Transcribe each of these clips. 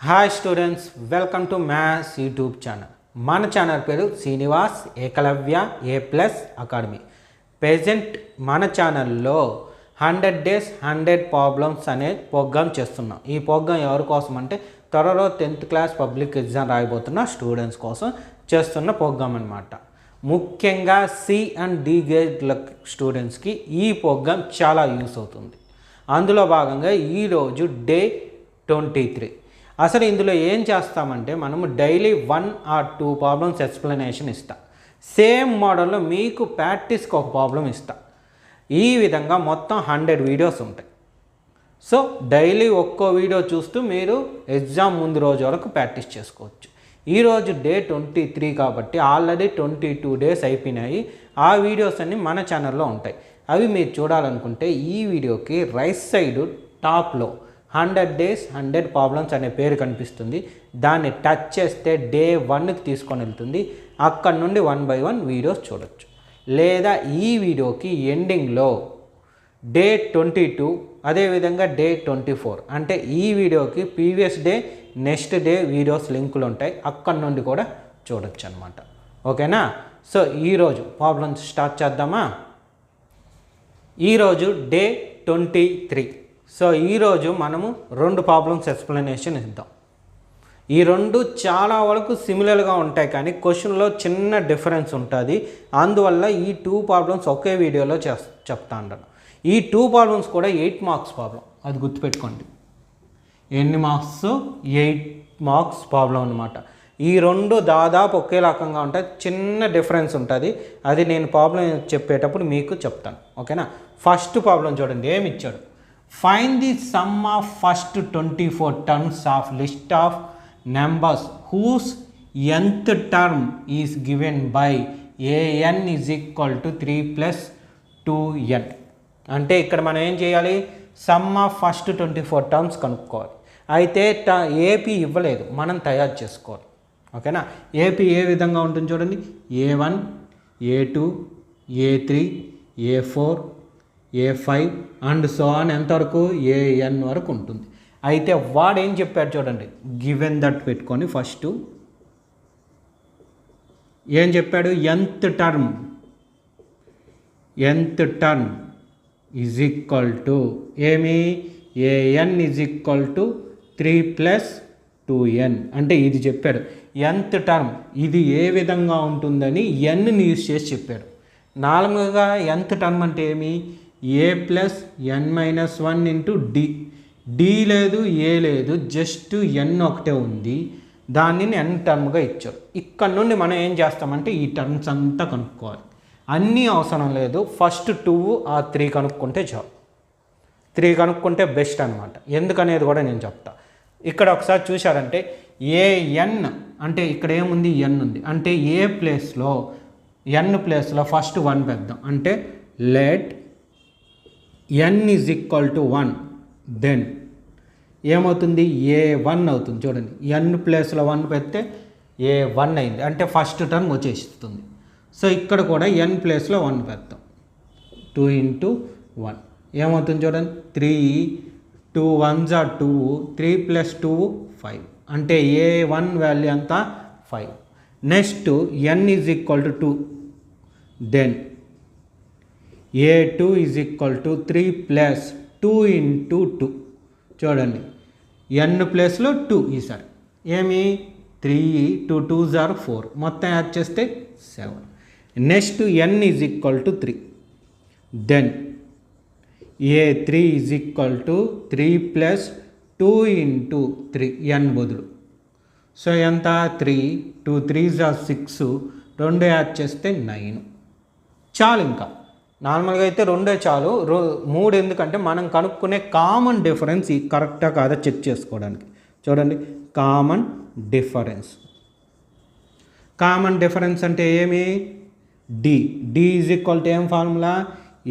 Hi students, welcome to maths YouTube channel. మన channel పేరు Srinivas Ekalavya A+ academy. Present మన ఛానల్లో 100 days 100 ప్రాబ్లమ్స్ అనే ప్రోగ్రామ్ చేస్తున్నాం. ఈ ప్రోగ్రామ్ ఎవరి కోసం అంటే త్వరలో 10th క్లాస్ పబ్లిక్ ఎగ్జామ్ రాయబోతున్న స్టూడెంట్స్ కోసం చేస్తున్న ప్రోగ్రామ్ అనమాట. ముఖ్యంగా C అండ్ D గ్రేడ్ స్టూడెంట్స్కి ఈ ప్రోగ్రామ్ చాలా యూస్ అవుతుంది. అందులో భాగంగా ఈరోజు డే 23. అసలు ఇందులో ఏం చేస్తామంటే మనము డైలీ 1 or 2 ప్రాబ్లమ్స్ ఎక్స్ప్లెనేషన్ ఇస్తాం. సేమ్ మోడల్లో మీకు ప్రాక్టీస్కి ఒక ప్రాబ్లం ఇస్తాం. ఈ విధంగా మొత్తం 100 వీడియోస్ ఉంటాయి. సో డైలీ ఒక్కో వీడియో చూస్తూ మీరు ఎగ్జామ్ ముందు రోజు వరకు ప్రాక్టీస్ చేసుకోవచ్చు. ఈరోజు డే 23 కాబట్టి ఆల్రెడీ 22 days అయిపోయినాయి. ఆ వీడియోస్ అన్నీ మన ఛానల్లో ఉంటాయి. అవి మీరు చూడాలనుకుంటే ఈ వీడియోకి రైట్ సైడ్ టాప్లో 100 days 100 ప్రాబ్లమ్స్ అనే పేరు కనిపిస్తుంది. దాన్ని టచ్ చేస్తే డే 1కి తీసుకొని వెళ్తుంది. అక్కడ నుండి 1 by 1 వీడియోస్ చూడొచ్చు. లేదా ఈ వీడియోకి ఎండింగ్లో డే 22 అదేవిధంగా డే 24 అంటే ఈ వీడియోకి previous day next day videos లింకులు ఉంటాయి. అక్కడ నుండి కూడా చూడొచ్చు అనమాట. ఓకేనా? సో ఈరోజు ప్రాబ్లమ్స్ స్టార్ట్ చేద్దామా? ఈరోజు డే 23. సో ఈరోజు మనము 2 ప్రాబ్లమ్స్ ఎక్స్ప్లెనేషన్ ఇద్దాం. ఈ 2 చాలా వరకు సిమిలర్గా ఉంటాయి, కానీ క్వశ్చన్లో చిన్న డిఫరెన్స్ ఉంటుంది. అందువల్ల ఈ 2 ప్రాబ్లమ్స్ ఒకే వీడియోలో చెప్తా ఉంటాను. ఈ 2 ప్రాబ్లమ్స్ కూడా 8 మార్క్స్ ప్రాబ్లం, అది గుర్తుపెట్టుకోండి. ఎన్ని మార్క్స్? 8 మార్క్స్ ప్రాబ్లం అనమాట. ఈ 2 దాదాపు ఒకే రకంగా ఉంటాయి, చిన్న డిఫరెన్స్ ఉంటుంది. అది నేను ప్రాబ్లం చెప్పేటప్పుడు మీకు చెప్తాను. ఓకేనా? ఫస్ట్ ప్రాబ్లం చూడండి, ఏమి ఇచ్చాడు. Find the sum of first 24 terms of list of numbers whose nth term is given by an is equal to 3 plus 2n. అంటే ఇక్కడ మనం ఏం చేయాలి? సమ్ ఆఫ్ ఫస్ట్ 24 టర్మ్స్ కనుక్కోవాలి. అయితే ఏపీ ఇవ్వలేదు, మనం తయారు చేసుకోవాలి. ఓకేనా? ఏపీ ఏ విధంగా ఉంటుంది చూడండి. A1 A2 A3 A4 A5 and so on ఎంతవరకు AN వరకు ఉంటుంది. అయితే వాడు ఏం చెప్పాడు చూడండి. గివెన్ దట్ పెట్టుకొని ఫస్ట్ ఏం చెప్పాడు? nth term is equal to ఏమి? AN is equal to 3 plus 2n. అంటే ఇది చెప్పాడు. nth టర్మ్ ఇది ఏ విధంగా ఉంటుందని nని యూజ్ చేసి చెప్పాడు. నార్మల్గా nth టర్మ్ అంటే ఏమి? A plus n minus 1 into D. D లేదు, A లేదు, జస్ట్ n ఒకటే ఉంది. దాన్ని n టర్మ్గా ఇచ్చారు. ఇక్కడ నుండి మనం ఏం చేస్తామంటే ఈ టర్మ్స్ అంతా కనుక్కోవాలి. అన్నీ అవసరం లేదు, ఫస్ట్ 2 or 3 కనుక్కుంటే చాలు. 3 కనుక్కుంటే బెస్ట్ అనమాట. ఎందుకనేది కూడా నేను చెప్తా. ఇక్కడ ఒకసారి చూశారంటే AN అంటే ఇక్కడ ఏముంది? n ఉంది. అంటే ఏ ప్లేస్లో n ప్లేస్లో ఫస్ట్ 1 పెద్దాం. అంటే let n is equal to 1, then ఏమవుతుంది? A1 అవుతుంది. చూడండి, n ప్లేస్లో 1 పెడితే A1 అయింది. అంటే ఫస్ట్ టర్మ్ వచ్చేస్తుంది. సో ఇక్కడ కూడా n ప్లేస్లో 1 పెడతాం. 2 into 1 ఏమవుతుంది చూడండి. 3 2 1s are 2, 3 plus 2 5. అంటే A1 వాల్యూ అంతా 5. Next n is equal to 2, then A2 is equal to 3 plus 2 into 2. చూడండి, n ప్లేస్లో 2 ఈసారి ఏమి? 3 2 2s are 4, మొత్తం యాడ్ చేస్తే 7. Next n is equal to 3, then A3 is equal to 3 plus 2 into 3 n బదులు. So ఎంత? 3 2 3s are 6, 2 add చేస్తే 9. చాలు. ఇంకా నార్మల్గా అయితే 2 చాలు, 3 ఎందుకంటే మనం కనుక్కునే కామన్ డిఫరెన్స్ కరెక్టా కాదా చెక్ చేసుకోవడానికి. చూడండి, కామన్ డిఫరెన్స్ అంటే ఏమి? D ఈజ్ ఈక్వల్ టు ఏం formula?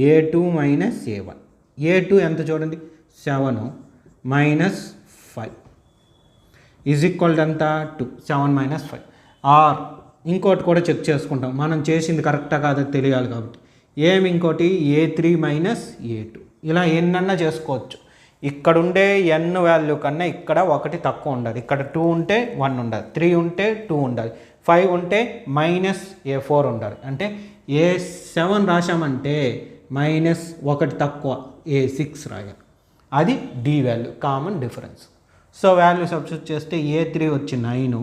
A2 minus A1. A2 ఎంత చూడండి? 7 మైనస్ 5 ఈజ్ ఈక్వల్ టు ఎంత? 2. 7 మైనస్ 5. ఆర్ ఇంకోటి కూడా చెక్ చేసుకుంటాం, మనం చేసింది కరెక్టా కాదా తెలియాలి కాబట్టి. ఇంకోటి A3 మైనస్ A2. ఇలా ఎన్నన్నా చేసుకోవచ్చు. ఇక్కడ ఉండే ఎన్ వాల్యూ కన్నా ఇక్కడ 1 తక్కువ ఉండాలి. ఇక్కడ 2 ఉంటే 1 ఉండాలి, 3 ఉంటే 2 ఉండాలి, 5 ఉంటే -A4 ఉండాలి. అంటే A7 రాశామంటే -1 తక్కువ A6 రాయాలి. అది D value, common difference. So value substitute చేస్తే A3 వచ్చి 9,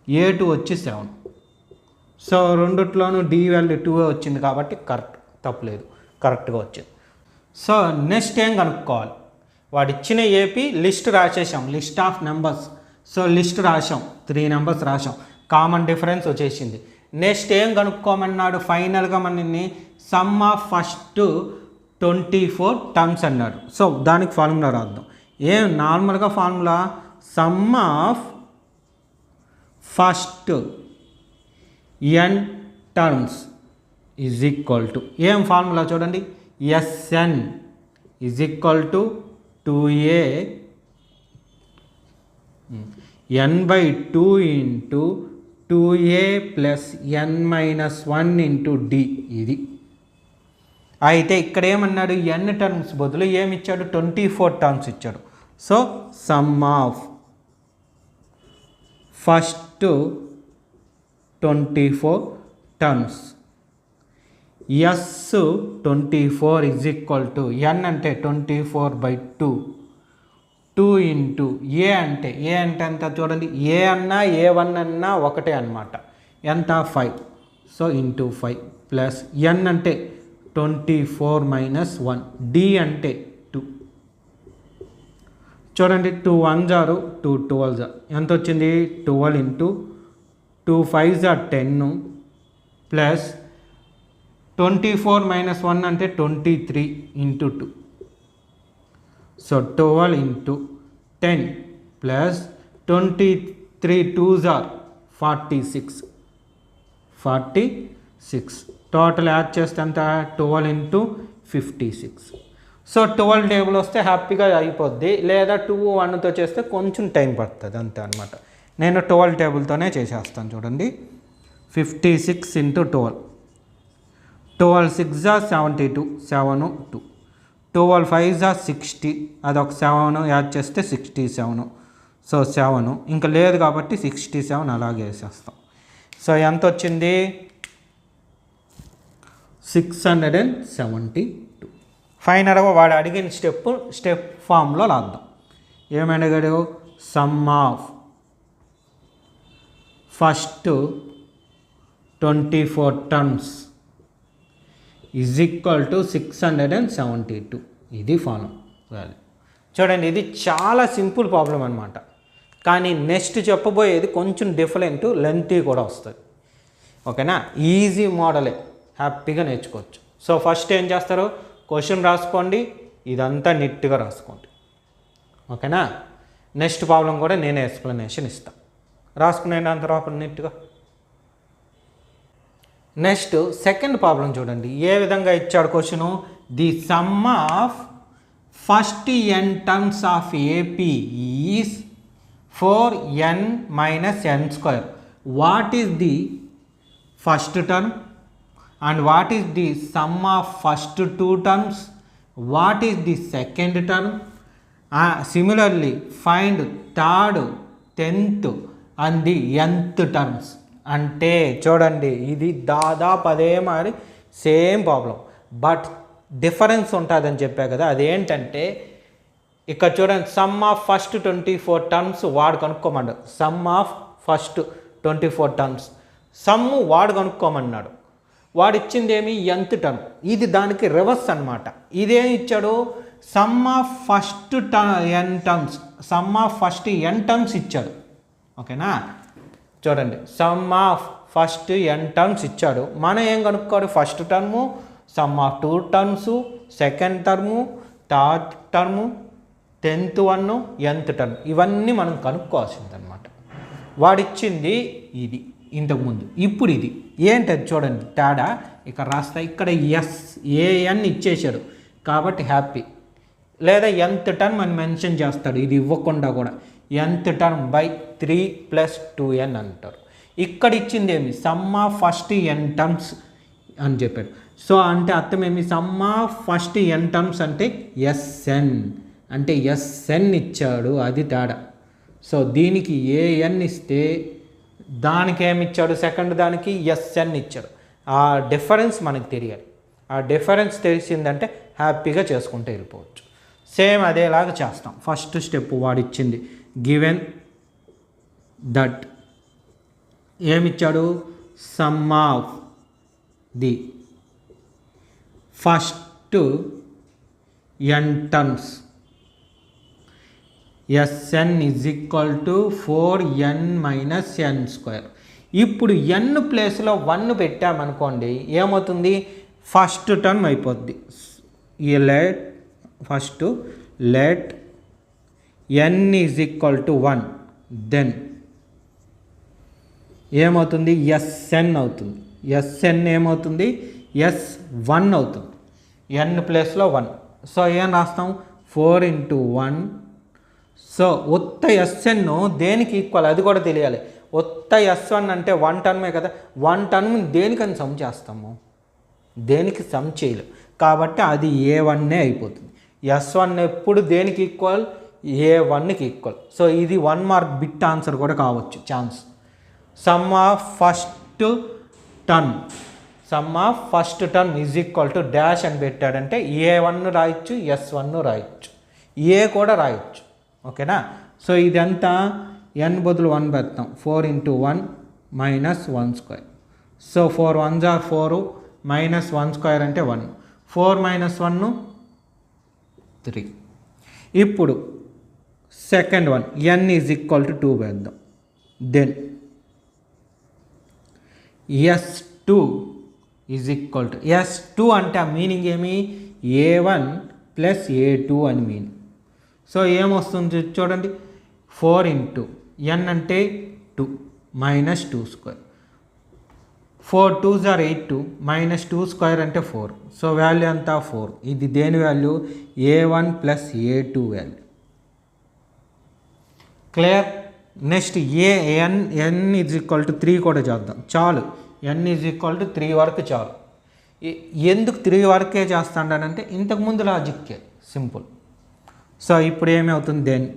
A2 వచ్చి 7. సో రెండిట్లోనూ D వాల్యూ 2 వచ్చింది కాబట్టి కరెక్ట్, తప్పలేదు, కరెక్ట్గా వచ్చింది. సో నెక్స్ట్ ఏం కనుక్కోవాలి, వాడు ఇచ్చిన ఏపీ లిస్ట్ రాసేసాం, list of numbers. So list రాసాం, 3 నెంబర్స్ రాసాం, కామన్ డిఫరెన్స్ వచ్చేసింది. నెక్స్ట్ ఏం కనుక్కోమన్నాడు, ఫైనల్గా మనని సమ్ ఆఫ్ ఫస్ట్ 24 టర్మ్స్ అన్నాడు. సో దానికి ఫార్ములా రాద్దాం. ఏం నార్మల్గా formula some of first n terms is equal to, ఏం ఫార్ములా చూడండి, Sn is equal to 2a n/2 into 2a plus n-1 into d. ఇది అయితే ఇక్కడ ఏమన్నాడు, n టర్మ్స్ బదులు ఏమి ఇచ్చాడు, 24 టర్మ్స్ ఇచ్చాడు. So some of first 24 terms S24 is equal to n అంటే 24/2, 2 ఇంటూ ఏ అంటే ఎంత చూడండి, ఏ అన్నా A1 అన్నా ఒకటే అనమాట, ఎంత 5. సో ఇంటూ 5 ప్లస్ n అంటే 24 - 1, d అంటే 2. చూడండి 2 1s are 2 12s are ఎంత వచ్చింది, 12 ఇంటూ 2 5s are 10 ప్లస్ 24 - 1 అంటే 23 into 2. So 12 into 10 plus 23 2s are 46. Total add చేస్తే అంత 12 ఇంటూ 56. సో 12 టేబుల్ వస్తే హ్యాపీగా అయిపోద్ది, లేదా 2 1తో చేస్తే కొంచెం టైం పడుతుంది అంతే అనమాట. నేను 12 టేబుల్తోనే చేసేస్తాను. చూడండి 56 into 12, 12 6s are 72, 7 2, 12 5s are 60, అదొక 7 యాడ్ చేస్తే 67. సో 7 ఇంకా లేదు కాబట్టి 67 అలాగే వేసేస్తాం. సో ఎంత వచ్చింది, 672. ఫైనల్గా వాడు అడిగిన స్టెప్ ఫామ్లో రాద్దాం. ఏమని అడిగాడు, some of first 24 terms is equal to 672. ఇది ఫాలో వాల్యూ. చూడండి ఇది చాలా సింపుల్ ప్రాబ్లం అనమాట, కానీ నెక్స్ట్ చెప్పబోయేది కొంచెం డిఫరెంట్, లెంతీ కూడా వస్తుంది. ఓకేనా, ఈజీ మోడలే, హ్యాపీగా నేర్చుకోవచ్చు. సో ఫస్ట్ ఏం చేస్తారు, క్వశ్చన్ రాసుకోండి, ఇదంతా నీట్గా రాసుకోండి. ఓకేనా, నెక్స్ట్ ప్రాబ్లం కూడా నేనే ఎక్స్ప్లెనేషన్ ఇస్తాను, రాసుకునే తర్వాత నీట్గా. నెక్స్ట్ సెకండ్ ప్రాబ్లం చూడండి, ఏ విధంగా ఇచ్చాడు question, the some of first n terms of AP is 4n - n². What is the first term and what is the sum of first 2 terms, what is the second term, similarly find third, 10th and the nth terms. అంటే చూడండి ఇది దాదాపు అదే మరి same problem, but difference ఉంటుందని చెప్పా కదా. అదేంటంటే ఇక్కడ చూడండి, సమ్ ఆఫ్ ఫస్ట్ 24 టర్మ్స్ వాడు కనుక్కోమన్నాడు, sum of first 24 terms sum వాడు కనుక్కోమన్నాడు. వాడు ఇచ్చింది ఏమి, nth టర్మ్. ఇది దానికి రివర్స్ అనమాట. ఇదేం ఇచ్చాడు, some of first n terms, sum of first n terms ఇచ్చాడు. ఓకేనా, చూడండి sum of first n terms ఇచ్చాడు. మనం ఏం కనుక్కోవాలి, first term, some of 2 terms, second term, third term, 10th one, nth term, ఇవన్నీ మనం కనుక్కోవాల్సిందనమాట. వాడిచ్చింది ఇది ఇంతకుముందు, ఇప్పుడు ఇది ఏంటది చూడండి తేడా. ఇక్కడ రాస్తా, ఇక్కడ ఏఎన్ ఇచ్చేసాడు కాబట్టి హ్యాపీ, లేదా nth టర్మ్ అని మెన్షన్ చేస్తాడు, ఇది ఇవ్వకుండా కూడా nth టర్మ్ బై 3 + 2n అంటారు. ఇక్కడ ఇచ్చింది ఏమి, some of first n terms అని చెప్పాడు. సో అంటే అర్థం ఏమి, some of first n terms అంటే Sn అంటే ఎస్ఎన్ ఇచ్చాడు, అది తేడా. సో దీనికి ఏఎన్ ఇస్తే దానికి ఏమి ఇచ్చాడు, సెకండ్ దానికి ఎస్ఎన్ ఇచ్చాడు. ఆ డిఫరెన్స్ మనకు తెలియాలి. ఆ డిఫరెన్స్ తెలిసిందంటే హ్యాపీగా చేసుకుంటూ వెళ్ళిపోవచ్చు. సేమ్ అదేలాగా చేస్తాం. ఫస్ట్ స్టెప్ వాడిచ్చింది గివెన్ దట్ ఏమిచ్చాడు, sum of the first n terms Sn is equal to 4n minus n square. ఇప్పుడు ఎన్ ప్లేస్లో 1 పెట్టామనుకోండి, ఏమవుతుంది, ఫస్ట్ టర్మ్ అయిపోద్ది. Let n is equal to 1, then ఏమవుతుంది, ఎస్ఎన్ అవుతుంది. ఎస్ఎన్ ఏమవుతుంది, S1 అవుతుంది. ఎన్ ప్లేస్లో 1. సో ఏం రాస్తాం, 4 × 1. సో ఉత్త ఎస్ఎన్ దేనికి ఈక్వల్ అది కూడా తెలియాలి. ఉత్త S1 అంటే 1 టర్మే కదా, 1 టర్మ్ దేనికని సమ్ చేస్తాము, దేనికి సమ్ చేయలేం కాబట్టి అది A1 అయిపోతుంది. S1 ఎప్పుడు దేనికి ఈక్వల్, A1కి ఈక్వల్. సో ఇది 1 మార్క్ బిట్ ఆన్సర్ కూడా కావచ్చు chance. Some of first term is equal to dash అని పెట్టాడంటే A1 రాయొచ్చు, S1 రాయొచ్చు, ఏ కూడా రాయొచ్చు. ఓకేనా. సో ఇదంతా n బదులు 1 పెడతాం. 4 × 1 minus 1 square. So 4 1s are 4 minus 1 square అంటే 1. 4 మైనస్ 1 3. ఇప్పుడు second one n is equal to 2 పెడదాం. Then S2 is equal to, S2 అంటే ఆ మీనింగ్ ఏమి, A1 ప్లస్ A2 అని మీనింగ్. సో ఏమొస్తుంది చూడండి, 4 × n అంటే 2 minus 2 square. 4 2s are 8 minus 2 square అంటే 4. సో వాల్యూ అంతా 4. ఇది దేని value, A1 plus A2 value. Clear. Next n is equal to 3 కూడా చేద్దాం. చాలు, n ఈజ్ ఈక్వల్ టు 3 వరకు చాలు. ఎందుకు 3 వరకే చేస్తానంటే ఇంతకుముందు లాజిక్కే సింపుల్. సో ఇప్పుడు ఏమవుతుంది, then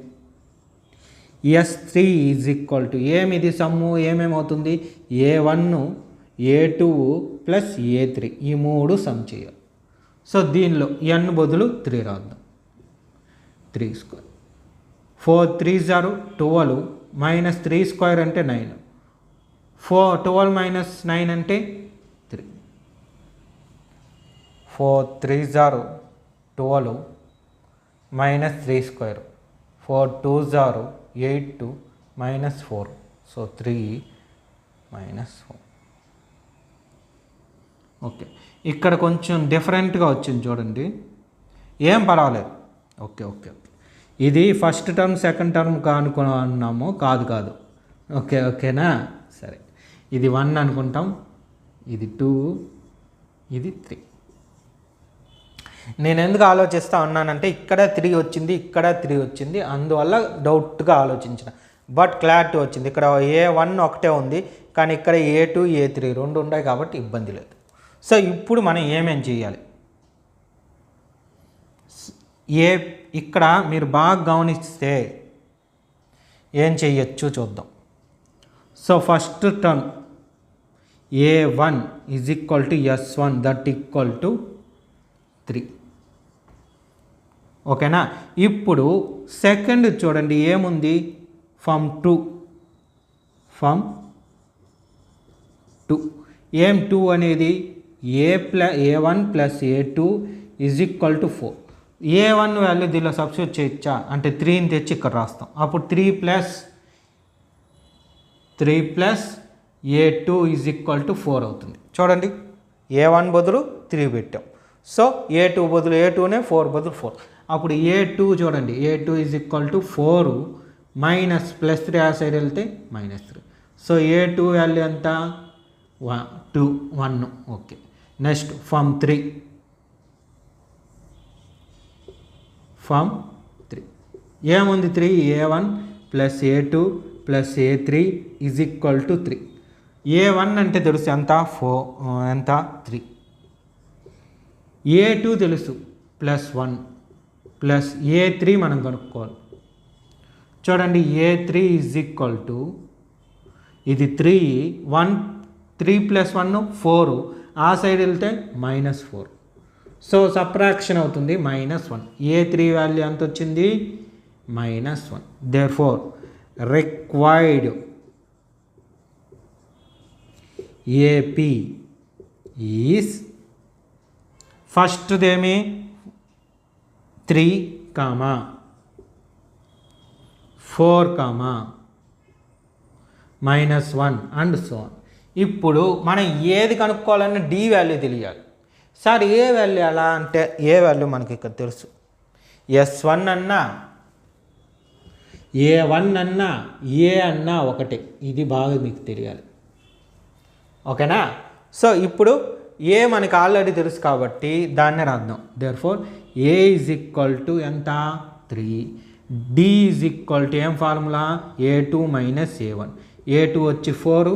S3 is equal to, ఏమిది సమ్ము ఏమేమవుతుంది, A1 A2 ప్లస్ A3 ఈ 3 సమ్ చేయాలి. సో దీనిలో n బదులు 3 రాద్దాం. 3 square. 4 3s are 12 minus 3 square అంటే 9. 12 మైనస్ 9 అంటే 3. 4 3s are 12 minus 3 square. 4 2s are 8 minus 4. So 3 minus 4. Okay, ఇక్కడ కొంచెం డిఫరెంట్గా వచ్చింది చూడండి, ఏం పర్వాలేదు. ఓకే ఓకే ఓకే, ఇది ఫస్ట్ టర్మ్ సెకండ్ టర్మ్ అనుకున్నాము, కాదు. ఓకేనా, సరే. ఇది 1 అనుకుంటాం, ఇది 2, ఇది 3. నేను ఎందుకు ఆలోచిస్తూ ఉన్నానంటే ఇక్కడ 3 వచ్చింది, ఇక్కడ 3 వచ్చింది, అందువల్ల డౌట్గా ఆలోచించిన. బట్ క్లారిటీ వచ్చింది. ఇక్కడ A1 ఒకటే ఉంది, కానీ ఇక్కడ A2 A3 రెండు ఉన్నాయి కాబట్టి ఇబ్బంది లేదు. సో ఇప్పుడు మనం ఏమేం చేయాలి, ఇక్కడ మీరు బాగా గమనిస్తే ఏం చేయొచ్చు చూద్దాం. So first term A1 is equal to S1 that equal to 3. ఓకేనా. ఇప్పుడు సెకండ్ చూడండి ఏముంది, ఫ్రమ్ 2 ఏం 2 అనేది A1 plus A2 is equal to 4. A1 value దీనిలో సబ్స్టిట్యూట్ చేయొచ్చా అంటే 3ని తెచ్చి ఇక్కడ రాస్తాం. అప్పుడు 3 plus A2 is equal to 4 అవుతుంది. చూడండి, A1 బదులు 3 పెట్టాం. సో A2 బదులు A2నే, 4 బదులు 4. అప్పుడు A2 చూడండి, A2 is equal to 4 minus plus 3 ఆ సైడ్ వెళ్తే మైనస్ 3. సో A2 వాల్యూ ఎంత, 1. ఓకే. నెక్స్ట్ ఫ్రమ్ 3 ఏముంది, 3 A1 plus A2 plus A3 is equal to 3. A1 అంటే తెలుసు ఎంత, 3. A2 తెలుసు ప్లస్ 1. ప్లస్ A3 మనం కనుక్కోవాలి. చూడండి A3 ఈజ్ ఈక్వల్ టు ఇది 3 1 3 + 1 4 ఆ సైడ్ వెళ్తే -4. సో సబ్ట్రాక్షన్ అవుతుంది -1. A3 వాల్యూ ఎంత వచ్చింది -1. దేర్ఫోర్ రిక్వైర్డ్ AP ఈజ్ ఫస్ట్దేమి 3, 4, -1 అండ్ సో ఆన్. ఇప్పుడు మనం ఏది కనుక్కోవాలన్నా D వాల్యూ తెలియాలి. సార్ ఏ వాల్యూ ఎలా అంటే ఏ వాల్యూ మనకి ఇక్కడ తెలుసు. S1 అన్నా A1 అన్నా ఏ అన్నా ఒకటే. ఇది బాగా మీకు తెలియాలి. ఓకేనా? సో ఇప్పుడు ఏ మనకి ఆల్రెడీ తెలుసు కాబట్టి దాన్నే రాద్దాం. Therefore A is equal to ఎంత 3, D ఈజ్ ఈక్వల్ టు ఏం ఫార్ములా A2 - A1. A2 వచ్చి 4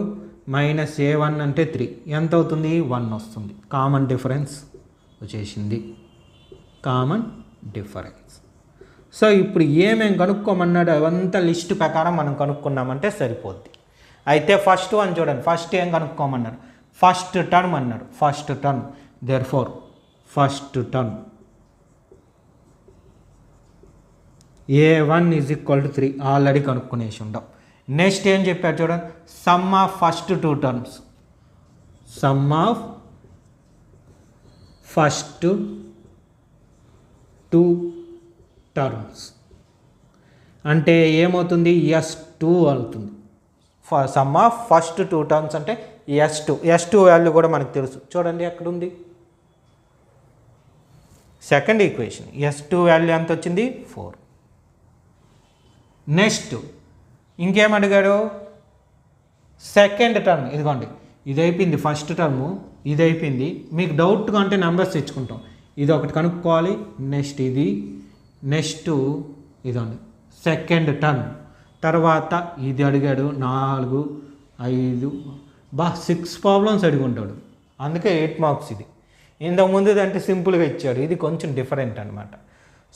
-A1 అంటే 3 ఎంత అవుతుంది 1 వస్తుంది. కామన్ డిఫరెన్స్ వచ్చేసింది. Common difference. సో ఇప్పుడు ఏమేం కనుక్కోమన్నాడు అవంతా లిస్ట్ ప్రకారం మనం కనుక్కున్నామంటే సరిపోద్ది. అయితే ఫస్ట్ వన్ చూడండి. ఫస్ట్ ఏం కనుక్కోమన్నారు ఫస్ట్ టర్మ్ అన్నారు. First term therefore first term A1 is equal to 3 already కనుక్కునేసి ఉండం. నెక్స్ట్ ఏం చెప్పారు చూడండి. Sum of first 2 terms. Sum of first 2 terms అంటే ఏమవుతుంది S2 అవుతుంది. సమ్ ఆఫ్ ఫస్ట్ 2 టర్మ్స్ అంటే S2 వాల్యూ కూడా మనకు తెలుసు. చూడండి ఎక్కడుంది సెకండ్ ఈక్వేషన్. S2 వాల్యూ ఎంత వచ్చింది 4. నెక్స్ట్ ఇంకేం అడిగాడు సెకండ్ టర్మ్. ఇదిగోండి ఇది అయిపోయింది ఫస్ట్ టర్ము. ఇది అయిపోయింది. మీకు డౌట్గా అంటే నెంబర్స్ తెచ్చుకుంటాం. ఇది ఒకటి కనుక్కోవాలి. నెక్స్ట్ ఇది నెక్స్ట్ ఇదండి సెకండ్ టర్మ్. తర్వాత ఇది అడిగాడు 4 5 6 ప్రాబ్లమ్స్ అడిగి ఉంటాడు. అందుకే 8 మార్క్స్. ఇది ఇంతకుముందు అంటే సింపుల్గా ఇచ్చాడు. ఇది కొంచెం డిఫరెంట్ అనమాట.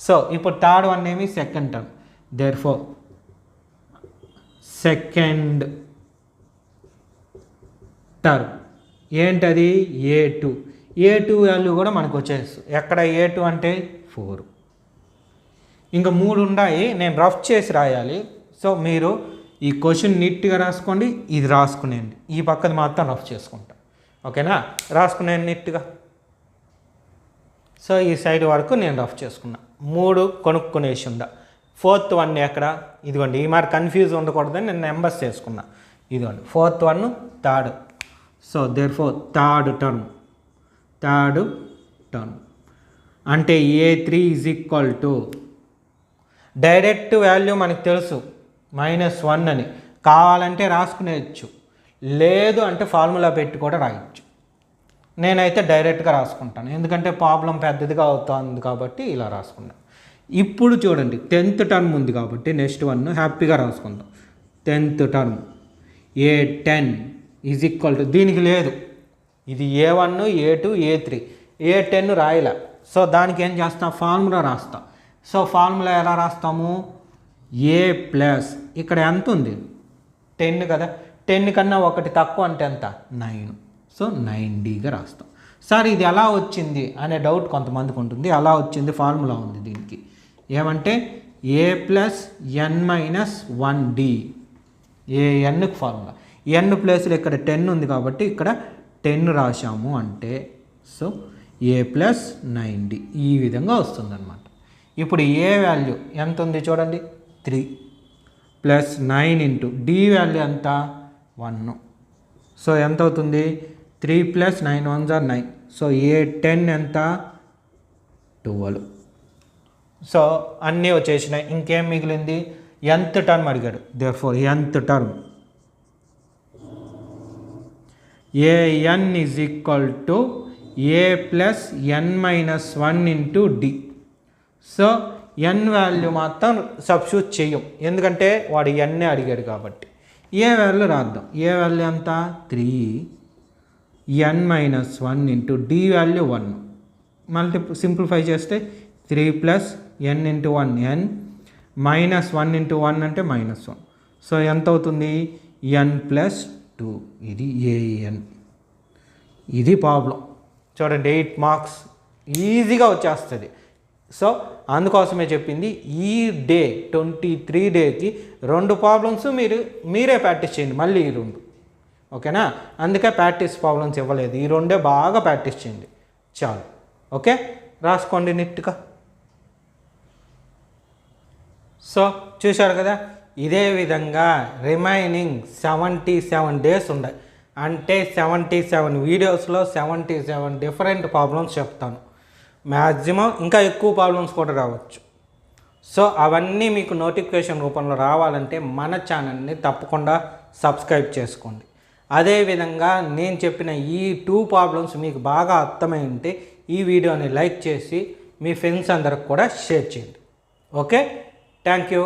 సో ఇప్పుడు థర్డ్ వన్ ఏమి second term. Therefore second term ఏంటది A2 వాల్యూ కూడా మనకు వచ్చేస్తుంది. ఎక్కడ A2 అంటే 4. ఇంకా 3 ఉన్నాయి. నేను రఫ్ చేసి రాయాలి. సో మీరు ఈ క్వశ్చన్ నీట్గా రాసుకోండి. ఇది రాసుకునేయండి. ఈ పక్కది మాత్రం రఫ్ చేసుకుంటా. ఓకేనా? రాసుకునేయండి నీట్గా. సో ఈ సైడ్ వరకు నేను రఫ్ చేసుకున్నా. 3 కొనుక్కునేసి ఉందా. ఫోర్త్ వన్ ఎక్కడ ఇదిగోండి. ఈ మరి కన్ఫ్యూజ్ ఉండకూడదని నేను నెంబర్స్ చేసుకున్నా. ఇదిగోండి fourth one third. So therefore third term అంటే A3 is equal to direct value మనకు తెలుసు -1 అని. కావాలంటే రాసుకునేయచ్చు, లేదు అంటే ఫార్ములా పెట్టి కూడా రాయొచ్చు. నేనైతే డైరెక్ట్గా రాసుకుంటాను ఎందుకంటే ప్రాబ్లం పెద్దదిగా అవుతుంది కాబట్టి ఇలా రాసుకున్నాను. ఇప్పుడు చూడండి 10th టర్మ్ ఉంది కాబట్టి నెక్స్ట్ వన్ హ్యాపీగా రాసుకుందాం. 10th term A10 is equal to దీనికి లేదు. ఇది A1 A2 A3 A10 రాయలే. So దానికి ఏం చేస్తాం ఫార్ములా రాస్తాం. సో ఫార్ములా ఎలా రాస్తాము A ప్లస్ ఇక్కడ ఎంత ఉంది 10 కదా. 10 కన్నా ఒకటి తక్కువ అంటే ఎంత 9. సో 9Dగా రాస్తాం. సార్ ఇది ఎలా వచ్చింది అనే డౌట్ కొంతమందికి ఉంటుంది. అలా వచ్చింది ఫార్ములా ఉంది దీనికి. ఏమంటే A plus n minus 1D. Nకి ఫార్ములా n ప్లేస్లో ఇక్కడ 10 ఉంది కాబట్టి ఇక్కడ 10 రాశాము అంటే సో A ప్లస్ 9D ఈ విధంగా వస్తుందన్నమాట. ఇప్పుడు A వాల్యూ ఎంత ఉంది చూడండి 3 ప్లస్ 9 ఇంటూ D వాల్యూ ఎంత 1. సో ఎంత అవుతుంది 3 plus 9 1s are 9. So A10 ఎంత 12. సో అన్నీ వచ్చేసినాయి. ఇంకేం మిగిలింది nth టర్మ్ అడిగాడు. Therefore nth term An is equal to A plus n minus 1 into D. So n value మాత్రం సబ్స్టిట్యూట్ చేయం ఎందుకంటే వాడు n అడిగాడు కాబట్టి. ఏ వాల్యూ రాద్దాం. ఏ వాల్యూ ఎంత 3 n minus 1 into D value 1. Multi simplify చేస్తే 3 plus n into 1 n minus 1 into 1 అంటే -1. సో ఎంత అవుతుంది n ప్లస్ 2. ఇది an. ఇది ప్రాబ్లం. చూడండి 8 మార్క్స్ ఈజీగా వచ్చేస్తుంది. సో అందుకోసమే చెప్పింది ఈ డే 23 డేకి 2 ప్రాబ్లమ్స్ మీరే ప్రాక్టీస్ చేయండి, మళ్ళీ ఈ 2. ఓకేనా? అందుకే ప్రాక్టీస్ ప్రాబ్లమ్స్ ఇవ్వలేదు. ఈ 2 బాగా ప్రాక్టీస్ చేయండి చాలు. ఓకే, రాసుకోండి నీట్గా. సో చూశారు కదా, ఇదే విధంగా రిమైనింగ్ 77 డేస్ ఉన్నాయి. అంటే 77 వీడియోస్లో 77 డిఫరెంట్ ప్రాబ్లమ్స్ చెప్తాను. మ్యాక్సిమం ఇంకా ఎక్కువ ప్రాబ్లమ్స్ కూడా రావచ్చు. సో అవన్నీ మీకు నోటిఫికేషన్ రూపంలో రావాలంటే మన ఛానల్ని తప్పకుండా సబ్స్క్రైబ్ చేసుకోండి. అదేవిధంగా నేను చెప్పిన ఈ 2 ప్రాబ్లమ్స్ మీకు బాగా అర్థమై ఉంటే ఈ వీడియోని లైక్ చేసి మీ ఫ్రెండ్స్ అందరికి కూడా షేర్ చేయండి. Okay, thank you.